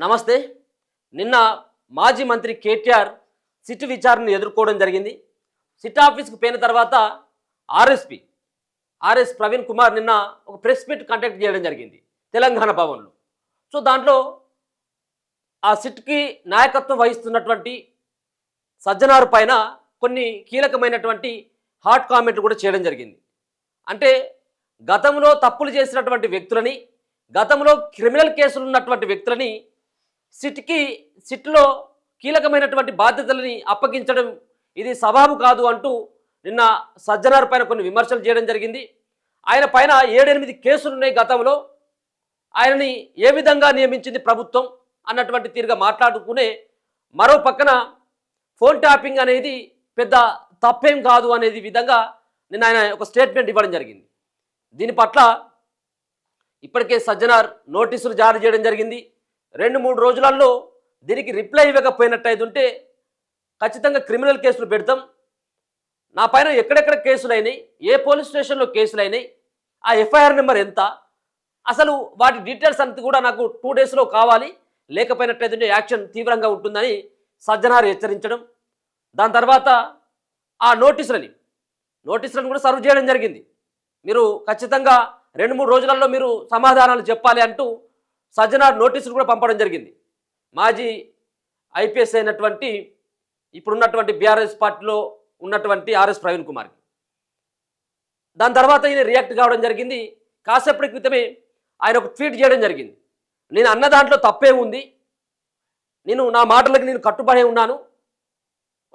నమస్తే. నిన్న మాజీ మంత్రి కేటీఆర్ సిట్ విచారణను ఎదుర్కోవడం జరిగింది. సిట్ ఆఫీస్కి పోయిన తర్వాత ఆర్ఎస్ ప్రవీణ్ కుమార్ నిన్న ఒక ప్రెస్ మీట్ కండక్ట్ చేయడం జరిగింది తెలంగాణ భవన్లో. సో దాంట్లో ఆ సిట్కి నాయకత్వం వహిస్తున్నటువంటి సజ్జనార్ పైన కొన్ని కీలకమైనటువంటి హాట్ కామెంట్లు కూడా చేయడం జరిగింది. అంటే గతంలో తప్పులు చేసినటువంటి వ్యక్తులని, గతంలో క్రిమినల్ కేసులు ఉన్నటువంటి వ్యక్తులని సిట్లో కీలకమైనటువంటి బాధ్యతలని అప్పగించడం ఇది సబబు కాదు అంటూ నిన్న సజ్జనార్ పైన కొన్ని విమర్శలు చేయడం జరిగింది. ఆయన పైన 7-8 కేసులు ఉన్నాయి గతంలో, ఆయనని ఏ విధంగా నియమించింది ప్రభుత్వం అన్నటువంటి తీరుగా మాట్లాడుకునే మరో పక్కన ఫోన్ ట్యాపింగ్ అనేది పెద్ద తప్పేం కాదు అనేది విధంగా నిన్న ఆయన ఒక స్టేట్మెంట్ ఇవ్వడం జరిగింది. దీని పట్ల ఇప్పటికే సజ్జనార్ నోటీసులు జారీ చేయడం జరిగింది. 2-3 రోజులలో దీనికి రిప్లై ఇవ్వకపోయినట్టయితే ఉంటే ఖచ్చితంగా క్రిమినల్ కేసులు పెడతాం, నా పైన ఎక్కడెక్కడ కేసులు అయినాయి, ఏ పోలీస్ స్టేషన్లో కేసులు అయినాయి, ఆ ఎఫ్ఐఆర్ నెంబర్ ఎంత, అసలు వాటి డీటెయిల్స్ అంతా కూడా నాకు 2 డేస్లో కావాలి, లేకపోయినట్టయితే యాక్షన్ తీవ్రంగా ఉంటుందని సజ్జనార్ హెచ్చరించడం. దాని తర్వాత ఆ నోటీసులను కూడా సర్వ్ చేయడం జరిగింది. మీరు ఖచ్చితంగా 2-3 రోజులలో మీరు సమాధానాలు చెప్పాలి అంటూ సజ్జనార్ నోటీసులు కూడా పంపడం జరిగింది. మాజీ ఐపీఎస్ అయినటువంటి ఇప్పుడున్నటువంటి బీఆర్ఎస్ పార్టీలో ఉన్నటువంటి ఆర్ఎస్ ప్రవీణ్ కుమార్కి. దాని తర్వాత ఈయన రియాక్ట్ కావడం జరిగింది. కాసేపటి క్రితమే ఆయన ఒక ట్వీట్ చేయడం జరిగింది. నేను అన్న దాంట్లో తప్పే ఉంది, నా మాటలకు నేను కట్టుబడి ఉన్నాను,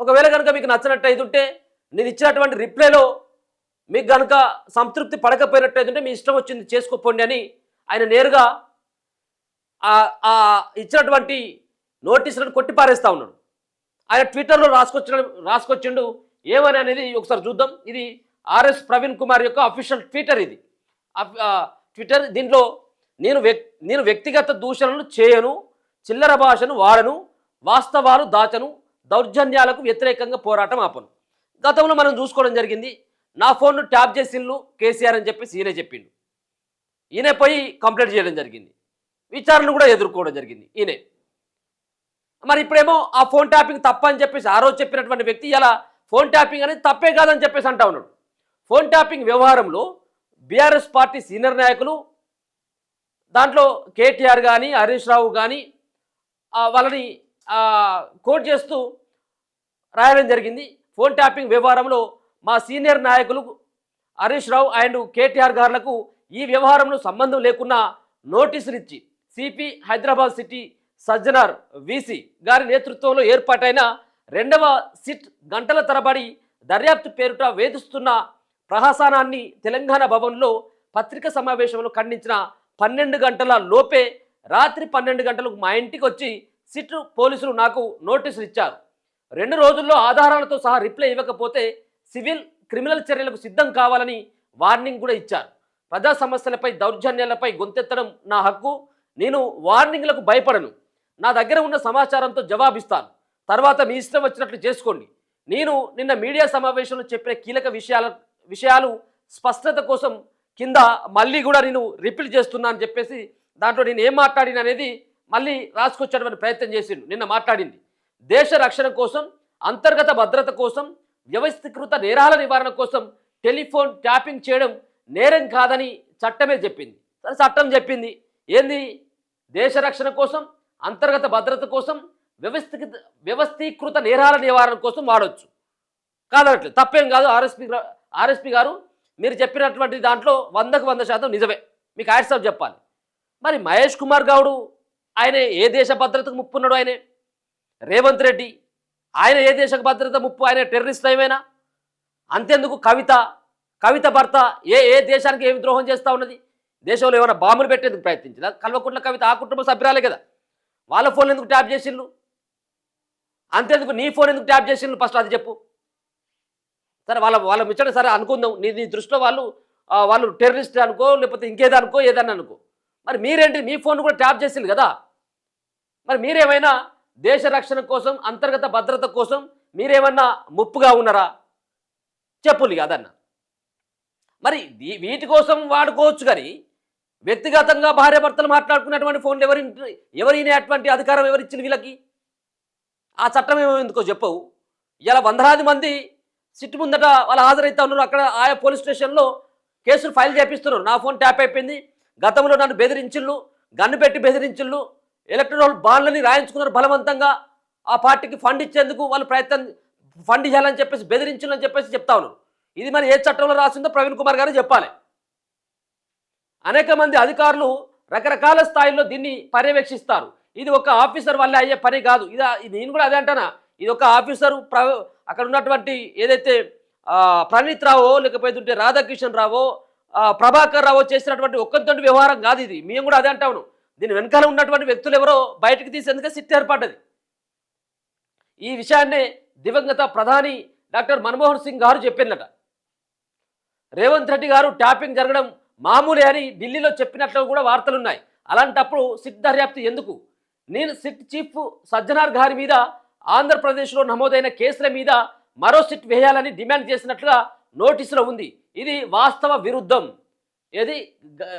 ఒకవేళ కనుక మీకు నచ్చినట్టయితే ఉంటే నేను ఇచ్చినటువంటి రిప్లైలో మీకు కనుక సంతృప్తి పడకపోయినట్టయితే మీ ఇష్టం వచ్చింది చేసుకోపోండి అని ఆయన నేరుగా ఇచ్చినటువంటి నోటీసులను కొట్టిపారేస్తూ ఉన్నాడు. ఆయన ట్విట్టర్లో రాసుకొచ్చిండు ఏమని అనేది ఒకసారి చూద్దాం. ఇది ఆర్ఎస్ ప్రవీణ్ కుమార్ యొక్క అఫీషియల్ ట్విట్టర్. ఇది ట్విట్టర్. దీంట్లో నేను వ్యక్తిగత దూషణలు చేయను, చిల్లర భాషను వాడను, వాస్తవాలు దాచను, దౌర్జన్యాలకు వ్యతిరేకంగా పోరాటం ఆపను. గతంలో మనం చూసుకోవడం జరిగింది. నా ఫోన్ను ట్యాప్ చేసిండ్లు కేసీఆర్ అని చెప్పేసి ఈయనే చెప్పిండు. ఈయనే పోయి కంప్లైంట్ చేయడం జరిగింది, విచారణ కూడా ఎదుర్కోవడం జరిగింది ఈయనే. మరి ఇప్పుడేమో ఆ ఫోన్ ట్యాపింగ్ తప్ప అని చెప్పేసి ఆ రోజు చెప్పినటువంటి వ్యక్తి ఇలా ఫోన్ ట్యాపింగ్ అనేది తప్పే కాదని చెప్పేసి అంటా ఉన్నాడు. ఫోన్ ట్యాపింగ్ వ్యవహారంలో బీఆర్ఎస్ పార్టీ సీనియర్ నాయకులు, దాంట్లో కేటీఆర్ కానీ హరీష్ రావు కానీ వాళ్ళని కోట్ చేస్తూ రాయడం జరిగింది. ఫోన్ ట్యాపింగ్ వ్యవహారంలో మా సీనియర్ నాయకులు హరీష్ రావు అండ్ కేటీఆర్ గారులకు ఈ వ్యవహారంలో సంబంధం లేకున్నా నోటీసులు ఇచ్చి CP Hyderabad city Sajjanar VC గారి నేతృత్వంలో ఏర్పాటైన 2వ సిట్ గంటల తరబడి దర్యాప్తు పేరుట వేధిస్తున్న ప్రహసనాన్ని తెలంగాణ భవన్లో పత్రికా సమావేశంలో ఖండించిన 12 గంటల లోపే రాత్రి 12 గంటలకు మా ఇంటికి వచ్చి సిట్ పోలీసులు నాకు నోటీసులు ఇచ్చారు. 2 రోజుల్లో ఆధారాలతో సహా రిప్లై ఇవ్వకపోతే సివిల్ క్రిమినల్ చర్యలకు సిద్ధం కావాలని వార్నింగ్ కూడా ఇచ్చారు. ప్రజా సమస్యలపై దౌర్జన్యాలపై గొంతెత్తడం నా హక్కు, నేను వార్నింగ్లకు భయపడను, నా దగ్గర ఉన్న సమాచారంతో జవాబిస్తాను, తర్వాత మీ ఇష్టం వచ్చినట్లు చేసుకోండి. నేను నిన్న మీడియా సమావేశంలో చెప్పిన కీలక విషయాలు స్పష్టత కోసం కింద మళ్ళీ కూడా నేను రిపీట్ చేస్తున్నా అని చెప్పేసి దాంట్లో నేను ఏం మాట్లాడిన అనేది మళ్ళీ రాసుకొచ్చేటువంటి ప్రయత్నం చేసిండు. నిన్న మాట్లాడింది దేశ రక్షణ కోసం, అంతర్గత భద్రత కోసం, వ్యవస్థీకృత నేరాల నివారణ కోసం టెలిఫోన్ ట్యాపింగ్ చేయడం నేరం కాదని చట్టమే చెప్పింది. సరే, చట్టం చెప్పింది ఏంది? దేశ రక్షణ కోసం, అంతర్గత భద్రత కోసం, వ్యవస్థీకృత నేరాల నివారణ కోసం వాడవచ్చు కాదనట్లేదు, తప్పేం కాదు. ఆర్ఎస్పీ గారు మీరు చెప్పినటువంటి దాంట్లో 100కు 100% నిజమే, మీకు హ్యాట్సాఫ్ చెప్పాలి. మరి మహేష్ కుమార్ గౌడ్ ఆయన ఏ దేశ భద్రతకు ముప్పు ఉన్నాడు? ఆయనే. రేవంత్ రెడ్డి ఆయన ఏ దేశ భద్రత ముప్పు? ఆయన టెర్రరిస్ట్ ఏమైనా? అంతేందుకు కవిత భర్త ఏ దేశానికి ఏమి ద్రోహం చేస్తూ ఉన్నది? దేశంలో ఏమైనా బాంబులు పెట్టేందుకు ప్రయత్నించిందా? కల్వకుంట్ల కవిత ఆ కుటుంబ సభ్యురాలే కదా. వాళ్ళ ఫోన్ ఎందుకు ట్యాప్ చేసిండ్రు? అంతేందుకు నీ ఫోన్ ఎందుకు ట్యాప్ చేసిండ్రు? ఫస్ట్ అది చెప్పు. సరే, వాళ్ళ ముచ్చట సరే అనుకుందాం, నీ దృష్టిలో వాళ్ళు టెర్రరిస్ట్ అనుకో, లేకపోతే ఇంకేదనుకో, ఏదన్నా అనుకో. మరి మీరేంటి, మీ ఫోన్ కూడా ట్యాప్ చేసిండ్రు కదా. మరి మీరేమైనా దేశ రక్షణ కోసం, అంతర్గత భద్రత కోసం మీరేమన్నా ముప్పుగా ఉన్నారా? చెప్పులు కదన్న. మరి వీటి కోసం వాడుకోవచ్చు, కానీ వ్యక్తిగతంగా భార్యాభర్తలు మాట్లాడుకున్నటువంటి ఫోన్లు ఎవరినటువంటి అధికారం ఎవరిచ్చింది వీళ్ళకి? ఆ చట్టం ఏమో ఎందుకో చెప్పవు. ఇలా వందలాది మంది సిట్ ముందట వాళ్ళు హాజరైతే ఉన్నారు. అక్కడ ఆయా పోలీస్ స్టేషన్లో కేసులు ఫైల్ చేపిస్తున్నారు. నా ఫోన్ ట్యాప్ అయిపోయింది, గతంలో నన్ను బెదిరించిళ్ళు, గన్ను పెట్టి బెదిరించిళ్ళు, ఎలక్ట్రల్ బాండ్లని రాయించుకున్నారు బలవంతంగా, ఆ పార్టీకి ఫండ్ ఇచ్చేందుకు వాళ్ళు ఫండ్ ఇవ్వాలని చెప్పేసి బెదిరించిళ్ళని చెప్పేసి చెప్తా ఉన్నారు. ఇది మరి ఏ చట్టంలో రాసిందో ప్రవీణ్ కుమార్ గారు చెప్పాలి. అనేక మంది అధికారులు రకరకాల స్థాయిల్లో దీన్ని పర్యవేక్షిస్తారు. ఇది ఒక ఆఫీసర్ వల్లే అయ్యే పని కాదు. ఇది నేను కూడా అదే అంటానా, ఇది ఒక ఆఫీసరు అక్కడ ఉన్నటువంటి ఏదైతే ప్రణీత్ రావో లేకపోతే రాధాకిషన్ రావో ప్రభాకర్ రావో చేసినటువంటి ఒక్కరితోటి వ్యవహారం కాదు ఇది. మేము కూడా అదే అంటాము. దీని వెనకాల ఉన్నటువంటి వ్యక్తులు ఎవరో బయటకు తీసేందుకే సిట్ ఏర్పడ్డది. ఈ విషయాన్నే దివంగత ప్రధాని డాక్టర్ మన్మోహన్ సింగ్ గారు చెప్పిందట. రేవంత్ రెడ్డి గారు ట్యాపింగ్ జరగడం మామూలే అని ఢిల్లీలో చెప్పినట్లు కూడా వార్తలున్నాయి. అలాంటప్పుడు సిట్ దర్యాప్తు ఎందుకు? నేను సిట్ చీఫ్ సజ్జనార్ గారి మీద ఆంధ్రప్రదేశ్లో నమోదైన కేసుల మీద మరో సిట్ వేయాలని డిమాండ్ చేసినట్లుగా నోటీసులో ఉంది. ఇది వాస్తవ విరుద్ధం. ఏది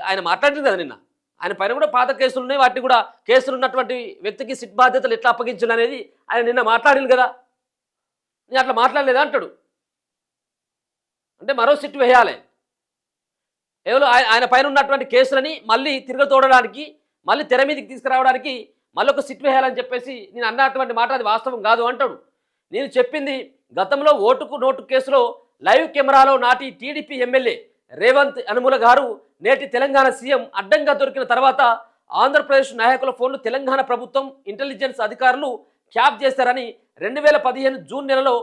ఆయన మాట్లాడింది కదా నిన్న, ఆయన పైన కూడా పాత కేసులు ఉన్నాయి, వాటిని కూడా కేసులు ఉన్నటువంటి వ్యక్తికి సిట్ బాధ్యతలు ఎట్లా అప్పగించాలి అనేది ఆయన నిన్న మాట్లాడింది కదా. నేను అట్లా మాట్లాడలేదా అంటాడు. అంటే మరో సిట్ వేయాలి, ఎవరు ఆయన పైన ఉన్నటువంటి కేసులని మళ్ళీ తిరగతోడడానికి, మళ్ళీ తెర మీదకి తీసుకురావడానికి మళ్ళీ ఒక సిట్ వేయాలని చెప్పేసి నేను అన్నటువంటి మాట అది వాస్తవం కాదు అంటాడు. నేను చెప్పింది గతంలో ఓటుకు నోటు కేసులో లైవ్ కెమెరాలో నాటి టీడీపీ ఎమ్మెల్యే రేవంత్ యనమల గారు నేటి తెలంగాణ సీఎం అడ్డంగా దొరికిన తర్వాత ఆంధ్రప్రదేశ్ నాయకుల ఫోన్లు తెలంగాణ ప్రభుత్వం ఇంటెలిజెన్స్ అధికారులు క్యాప్ చేశారని 2015 జూన్ నెలలో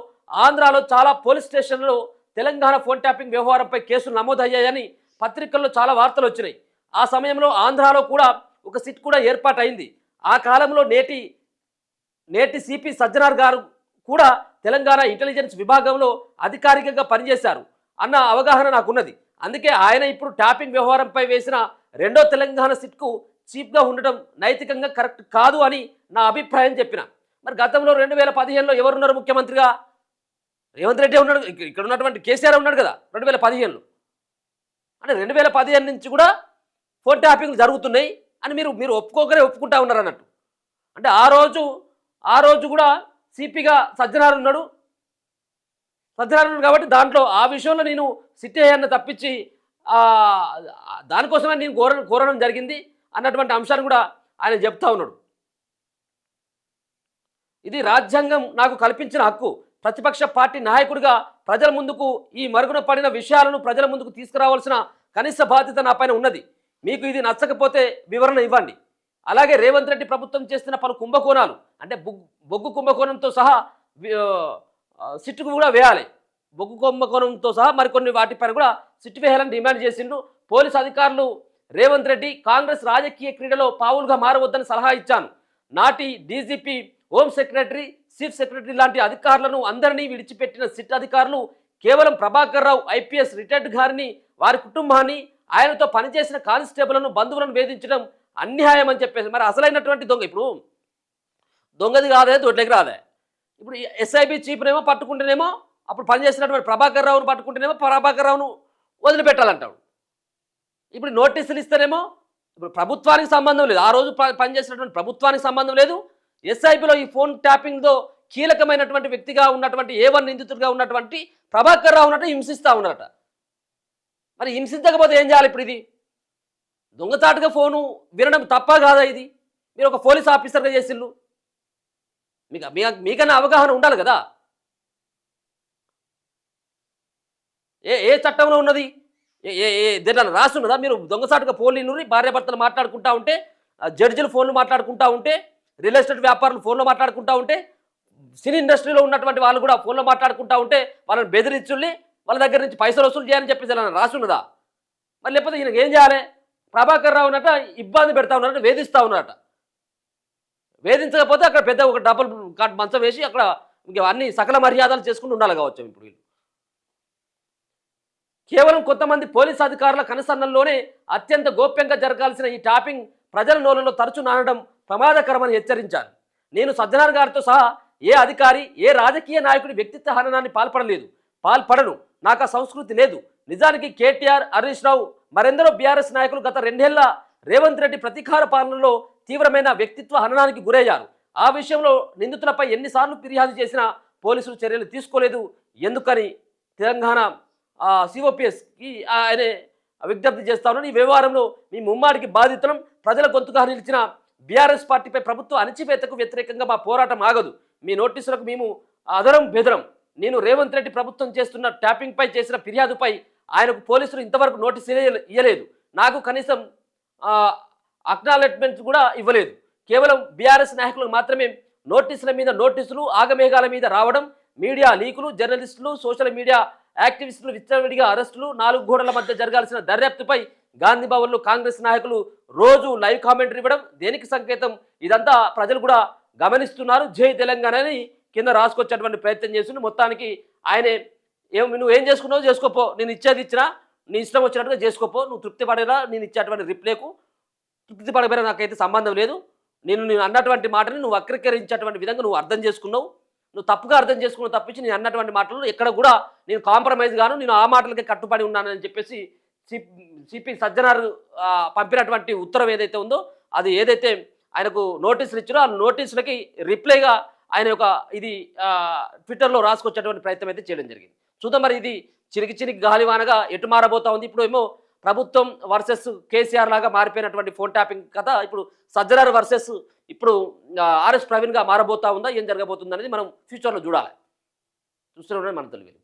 ఆంధ్రాలో చాలా పోలీస్ స్టేషన్లలో తెలంగాణ ఫోన్ ట్యాపింగ్ వ్యవహారంపై కేసులు నమోదయ్యాయని పత్రికల్లో చాలా వార్తలు వచ్చినాయి. ఆ సమయంలో ఆంధ్రాలో కూడా ఒక సిట్ కూడా ఏర్పాటైంది. ఆ కాలంలో నేటి సిపి సజ్జనార్ గారు కూడా తెలంగాణ ఇంటెలిజెన్స్ విభాగంలో అధికారికంగా పనిచేశారు అన్న అవగాహన నాకున్నది. అందుకే ఆయన ఇప్పుడు ట్యాపింగ్ వ్యవహారంపై వేసిన రెండో తెలంగాణ సిట్కు చీఫ్గా ఉండటం నైతికంగా కరెక్ట్ కాదు అని నా అభిప్రాయం చెప్పిన. మరి గతంలో 2015లో ఎవరున్నారు ముఖ్యమంత్రిగా? రేవంత్ రెడ్డి ఉన్నాడు, ఇక్కడ ఉన్నటువంటి కేసీఆర్ ఉన్నాడు కదా 2015లో. అంటే 2015 నుంచి కూడా ఫోన్ ట్యాపింగ్లు జరుగుతున్నాయి అని మీరు ఒప్పుకుంటా ఉన్నారు అన్నట్టు. అంటే ఆ రోజు కూడా సిపిగా సజ్జనార్ ఉన్నాడు కాబట్టి దాంట్లో ఆ విషయంలో నేను సిట్ అయ్యాన్ని తప్పించి దానికోసమే నేను కోరడం జరిగింది అన్నటువంటి అంశాన్ని కూడా ఆయన చెప్తా ఉన్నాడు. ఇది రాజ్యాంగం నాకు కల్పించిన హక్కు. ప్రతిపక్ష పార్టీ నాయకుడిగా ప్రజల ముందుకు ఈ మరుగున పడిన విషయాలను ప్రజల ముందుకు తీసుకురావాల్సిన కనీస బాధ్యత నా పైన ఉన్నది. మీకు ఇది నచ్చకపోతే వివరణ ఇవ్వండి. అలాగే రేవంత్ రెడ్డి ప్రభుత్వం చేస్తున్న పలు కుంభకోణాలు, అంటే బొగ్గు కుంభకోణంతో సహా సిట్టుకు కూడా వేయాలి. బొగ్గు కుంభకోణంతో సహా మరికొన్ని వాటిపైన కూడా సిట్టు వేయాలని డిమాండ్ చేసిండ్రు పోలీసు అధికారులు. రేవంత్ రెడ్డి కాంగ్రెస్ రాజకీయ క్రీడలో పావులుగా మారవద్దని సలహా ఇచ్చాను. నాటి DGP, home secretary, chief secretary లాంటి అధికారులను అందరినీ విడిచిపెట్టిన సిట్ అధికారులు కేవలం ప్రభాకర్ రావు ఐపీఎస్ రిటైర్డ్ గారిని, వారి కుటుంబాన్ని, ఆయనతో పనిచేసిన కానిస్టేబుల్ను, బంధువులను వేధించడం అన్యాయం అని చెప్పేసి. మరి అసలైనటువంటి దొంగ ఇప్పుడు దొంగది కాదే, దొడ్లకి రాదే. ఇప్పుడు ఎస్ఐబి చీఫ్నేమో పట్టుకుంటేనేమో అప్పుడు పనిచేసినటువంటి ప్రభాకర్ రావును పట్టుకుంటేనేమో ప్రభాకర్ రావును వదిలిపెట్టాలంటాడు. ఇప్పుడు నోటీసులు ఇస్తేనేమో ఇప్పుడు ప్రభుత్వానికి సంబంధం లేదు, ఆ రోజు పనిచేసినటువంటి ప్రభుత్వానికి సంబంధం లేదు. ఎస్ఐబిలో ఈ ఫోన్ ట్యాపింగ్తో కీలకమైనటువంటి వ్యక్తిగా ఉన్నటువంటి A1 నిందితుడిగా ఉన్నటువంటి ప్రభాకర్ రావు ఉన్నట్టు హింసిస్తూ ఉన్నారట. మరి హింసించకపోతే ఏం చేయాలి? ఇప్పుడు ఇది దొంగచాటుగా ఫోను వినడం తప్ప కాదా? ఇది మీరు ఒక పోలీస్ ఆఫీసర్గా చేసిళ్ళు, మీకన్నా అవగాహన ఉండాలి కదా. ఏ చట్టంలో ఉన్నది? దేంట్లో రాసి ఉన్నదా? మీరు దొంగచాటుగా ఫోన్లు భార్యాభర్తలు మాట్లాడుకుంటా ఉంటే, జడ్జిలు ఫోన్లు మాట్లాడుకుంటా ఉంటే, రియల్ ఎస్టేట్ వ్యాపారులు ఫోన్లో మాట్లాడుకుంటా ఉంటే, సినీ ఇండస్ట్రీలో ఉన్నటువంటి వాళ్ళు కూడా ఫోన్లో మాట్లాడుకుంటా ఉంటే వాళ్ళని బెదిరించుల్ని వాళ్ళ దగ్గర నుంచి పైసలు వసూలు చేయాలని చెప్పేసి అలా రాసి ఉన్నదా? మరి లేకపోతే ఈయనకి ఏం చేయాలి? ప్రభాకర్ రావు ఉన్నట ఇబ్బంది పెడతా ఉన్నారట, వేధిస్తూ ఉన్నారట. వేధించకపోతే అక్కడ పెద్ద ఒక డబుల్ కాట్ మంచం వేసి అక్కడ ఇంక అన్ని సకల మర్యాదలు చేసుకుంటూ ఉండాలి కావచ్చు. ఇప్పుడు వీళ్ళు కేవలం కొంతమంది పోలీసు అధికారుల కనుసన్నల్లోనే అత్యంత గోప్యంగా జరగాల్సిన ఈ ట్యాపింగ్ ప్రజల నోళ్ళలో తరచూ నానడం ప్రమాదకరమని హెచ్చరించారు. నేను సజ్జనార్ గారితో సహా ఏ అధికారి, ఏ రాజకీయ నాయకుడి వ్యక్తిత్వ హననాన్ని పాల్పడను. నాకు ఆ సంస్కృతి లేదు. నిజానికి కేటీఆర్, హరీష్ రావు మరెందరో బీఆర్ఎస్ నాయకులు గత 2 ఏళ్ల రేవంత్ రెడ్డి ప్రతీకార పాలనలో తీవ్రమైన వ్యక్తిత్వ హననానికి గురయ్యారు. ఆ విషయంలో నిందితులపై ఎన్నిసార్లు ఫిర్యాదు చేసినా పోలీసులు చర్యలు తీసుకోలేదు. ఎందుకని తెలంగాణ సిఓపిఎస్కి ఆయనే విజ్ఞప్తి చేస్తా ఉన్నాను. ఈ వ్యవహారంలో మీ ముమ్మాడికి బాధితులం. ప్రజల గొంతుగా నిలిచిన బీఆర్ఎస్ పార్టీపై ప్రభుత్వ అణచివేతకు వ్యతిరేకంగా మా పోరాటం ఆగదు. మీ నోటీసులకు మేము అదరం బెదరం. నేను రేవంత్ రెడ్డి ప్రభుత్వం చేస్తున్న ట్యాపింగ్పై చేసిన ఫిర్యాదుపై ఆయనకు పోలీసులు ఇంతవరకు నోటీసు ఇవ్వలేదు. నాకు కనీసం అక్నాలెడ్జ్మెంట్స్ కూడా ఇవ్వలేదు. కేవలం బీఆర్ఎస్ నాయకులకు మాత్రమే నోటీసుల మీద నోటీసులు ఆగమేఘాల మీద రావడం, మీడియా లీకులు, జర్నలిస్టులు, సోషల్ మీడియా యాక్టివిస్టులు విచ్చలవిడిగా అరెస్టులు, 4 గోడల మధ్య జరగాల్సిన దర్యాప్తుపై గాంధీ భవన్లో కాంగ్రెస్ నాయకులు రోజు లైవ్ కామెంటరీ ఇవ్వడం దేనికి సంకేతం? ఇదంతా ప్రజలు కూడా గమనిస్తున్నారు. జై తెలంగాణ అని కింద రాసుకొచ్చేటువంటి ప్రయత్నం చేస్తుండే. మొత్తానికి ఆయనే నువ్వు ఏం చేసుకున్నావు చేసుకోపో, నేను ఇచ్చేది ఇచ్చినా నీ ఇష్టం వచ్చినట్టుగా చేసుకోపో, నువ్వు తృప్తి పడేలా నేను ఇచ్చేటువంటి రిప్లైకు తృప్తి పడబోయే నాకైతే సంబంధం లేదు. నేను అన్నటువంటి మాటని నువ్వు వక్రీకరించేటువంటి విధంగా నువ్వు అర్థం చేసుకున్నావు, నువ్వు తప్పుగా అర్థం చేసుకున్నావు తప్పించి నేను అన్నటువంటి మాటలు ఎక్కడ కూడా నేను కాంప్రమైజ్ గాను, నేను ఆ మాటలకే కట్టుబడి ఉన్నానని చెప్పేసి సిపి సజ్జనార్ పంపినటువంటి ఉత్తరం ఏదైతే ఉందో అది ఏదైతే ఆయనకు నోటీసులు ఇచ్చారో ఆ నోటీసులకి రిప్లైగా ఆయన ఒక ఇది ట్విట్టర్లో రాసుకొచ్చేటువంటి ప్రయత్నం అయితే చేయడం జరిగింది. చూద్దాం మరి ఇది చినికి గాలివానగా ఎటు మారబోతా ఉంది. ఇప్పుడు ఏమో ప్రభుత్వం వర్సెస్ కేసీఆర్ లాగా మారిపోయినటువంటి ఫోన్ ట్యాపింగ్ కథ ఇప్పుడు సజ్జనార్ వర్సెస్ ఇప్పుడు ఆర్ఎస్ ప్రవీణ్గా మారబోతా ఉందా, ఏం జరగబోతుందా అనేది మనం ఫ్యూచర్లో చూడాలి. చూస్తూనే మనం తెలుగు.